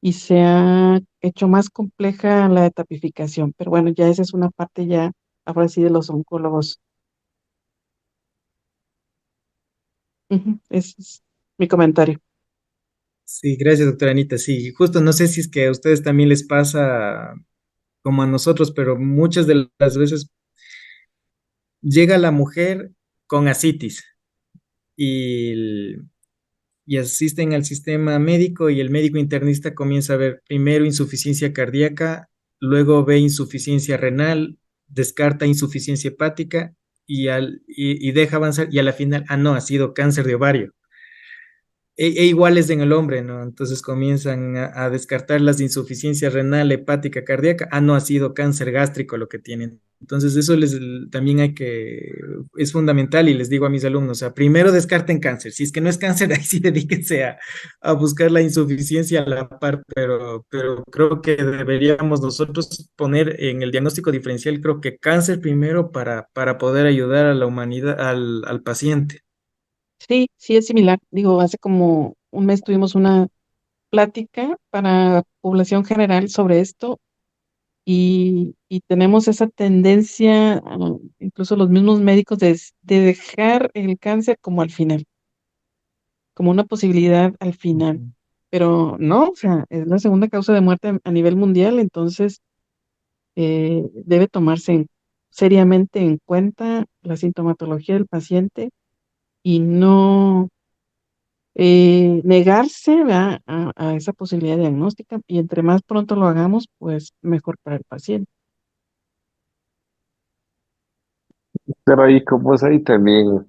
y se ha hecho más compleja la tapificación. Pero bueno, ya esa es una parte ya, ahora sí, de los oncólogos. Ujú, ese es mi comentario. Sí, gracias, doctora Anita. Sí, justo no sé si es que a ustedes también les pasa como a nosotros, pero muchas de las veces llega la mujer con asitis y, y asisten al sistema médico y el médico internista comienza a ver primero insuficiencia cardíaca, luego ve insuficiencia renal, descarta insuficiencia hepática y deja avanzar y a la final, ah, no, ha sido cáncer de ovario. E iguales en el hombre, ¿no? Entonces comienzan a descartar las insuficiencias renal, hepática, cardíaca. Ah, no, ha sido cáncer gástrico lo que tienen. Entonces eso también hay que, es fundamental y les digo a mis alumnos, o sea, primero descarten cáncer. Si es que no es cáncer, ahí sí dedíquense a buscar la insuficiencia a la par, pero creo que deberíamos nosotros poner en el diagnóstico diferencial, creo que cáncer primero para poder ayudar a la humanidad, al paciente. Sí, sí es similar. Digo, hace como un mes tuvimos una plática para población general sobre esto y tenemos esa tendencia, incluso los mismos médicos, de dejar el cáncer como al final, como una posibilidad al final. Ujú. Pero no, o sea, es la segunda causa de muerte a nivel mundial, entonces debe tomarse seriamente en cuenta la sintomatología del paciente y no negarse, ¿verdad? A esa posibilidad diagnóstica y entre más pronto lo hagamos, pues mejor para el paciente. Pero ahí, como es ahí también,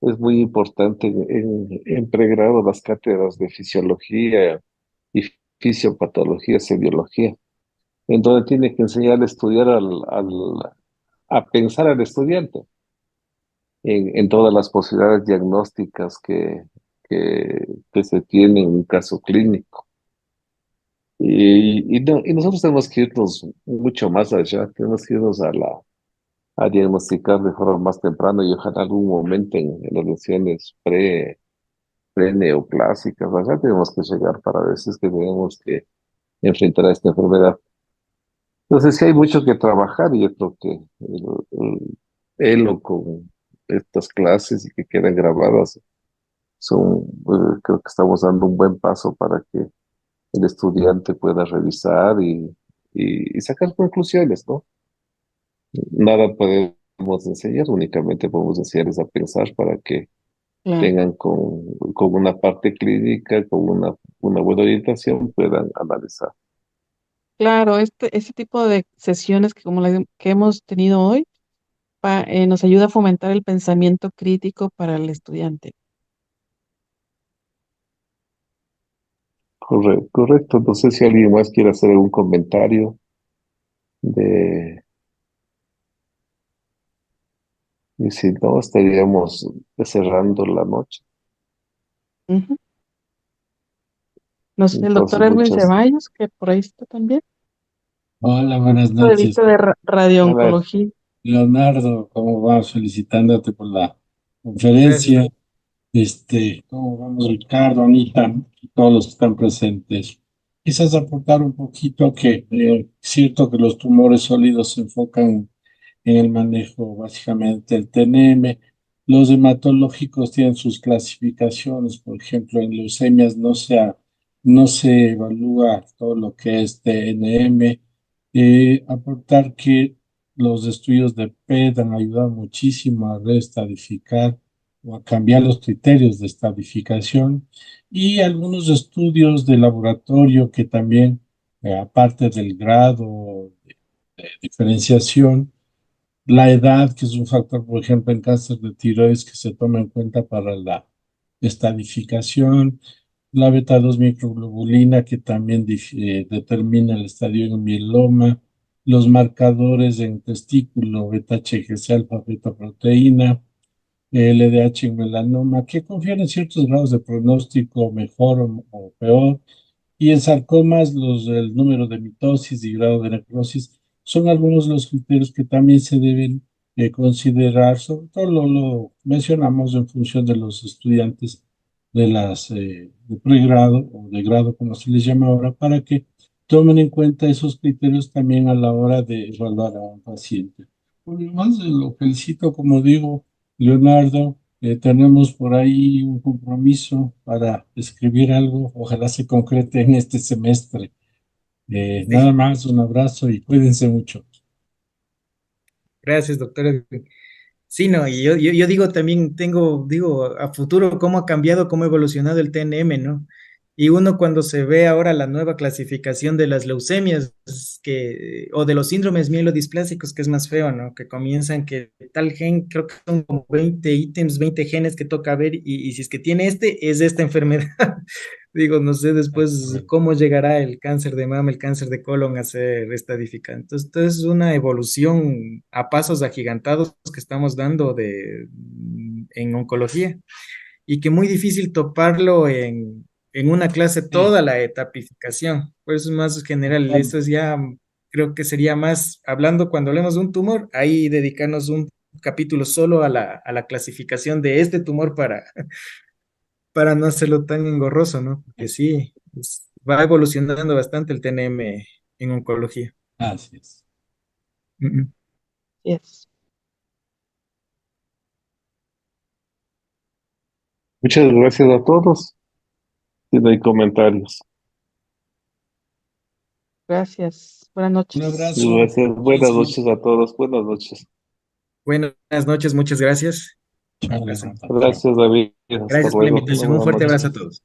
es muy importante en pregrado las cátedras de fisiología y fisiopatología, biología, en donde tiene que enseñar a estudiar a pensar al estudiante en todas las posibilidades diagnósticas que se tienen en un caso clínico. Y nosotros tenemos que irnos mucho más allá, tenemos que irnos a diagnosticar de forma más temprana y ojalá algún momento en las lesiones pre-neoplásicas, allá tenemos que llegar para ver si es que tenemos que enfrentar a esta enfermedad. Entonces sí hay mucho que trabajar y yo creo que o con estas clases y que quedan grabadas creo que estamos dando un buen paso para que el estudiante pueda revisar y sacar conclusiones, ¿no? Nada podemos enseñar, únicamente podemos enseñarles a pensar para que Claro. tengan con una parte clínica, con una una buena orientación puedan analizar. Claro, este tipo de sesiones que como la que hemos tenido hoy nos ayuda a fomentar el pensamiento crítico para el estudiante. Correcto, correcto. No sé si alguien más quiere hacer algún comentario de, y si no, estaríamos cerrando la noche. Ujú. No sé, el doctor Entonces, Erwin muchas, Ceballos, que por ahí está también, Hola, buenas punto de noches. vista de a ver, radiooncología. Leonardo, ¿cómo vamos? Felicitándote por la Gracias, conferencia. ¿Cómo vamos, Ricardo, Anita y todos los que están presentes? Quizás aportar un poquito que es cierto que los tumores sólidos se enfocan en el manejo básicamente del TNM. Los hematológicos tienen sus clasificaciones, por ejemplo, en leucemias no se evalúa todo lo que es TNM. Aportar que los estudios de PET han ayudado muchísimo a reestadificar o a cambiar los criterios de estadificación y algunos estudios de laboratorio que también, aparte del grado de diferenciación, la edad, que es un factor, por ejemplo, en cáncer de tiroides que se toma en cuenta para la estadificación, la beta 2 microglobulina que también determina el estadio en mieloma, los marcadores en testículo, beta HGC, alfa beta proteína, LDH en melanoma, que confieren ciertos grados de pronóstico mejor o peor, y en sarcomas, el número de mitosis y grado de necrosis son algunos de los criterios que también se deben considerar. Sobre todo lo mencionamos en función de los estudiantes de pregrado o de grado, como se les llama ahora, para que tomen en cuenta esos criterios también a la hora de evaluar a un paciente. Por lo demás, lo felicito, como digo, Leonardo. Tenemos por ahí un compromiso para escribir algo, ojalá se concrete en este semestre. Nada sí, más, un abrazo y cuídense mucho. gracias, doctor. Sí, no, y yo digo también, digo, a futuro, cómo ha cambiado, cómo ha evolucionado el TNM, ¿no? Y uno cuando se ve ahora la nueva clasificación de las leucemias, o de los síndromes mielodisplásicos, que es más feo, ¿no? Que comienzan que tal gen, creo que son como 20 ítems, 20 genes que toca ver, y si es que tiene es esta enfermedad. Digo, no sé después cómo llegará el cáncer de mama, el cáncer de colon a ser estadificado. Entonces, esto es una evolución a pasos agigantados que estamos dando en oncología y que muy difícil toparlo en una clase Sí, toda la etapificación. Por eso es más general. claro. Esto es ya, creo que sería más, hablando cuando hablemos de un tumor, ahí dedicarnos un capítulo solo a la clasificación de este tumor para no hacerlo tan engorroso, ¿no? Porque sí, va evolucionando bastante el TNM en oncología. Así es. Mm, Yes. muchas gracias a todos. Si no hay comentarios. Gracias. Buenas Un noches. abrazo, Gracias. Buenas cuídense. noches a todos. Buenas noches. buenas noches, muchas gracias. Un Chao, placer. Leonardo. Chao. Gracias, David. Hasta Gracias por la luego. invitación. Un Buenas fuerte noches. abrazo a todos.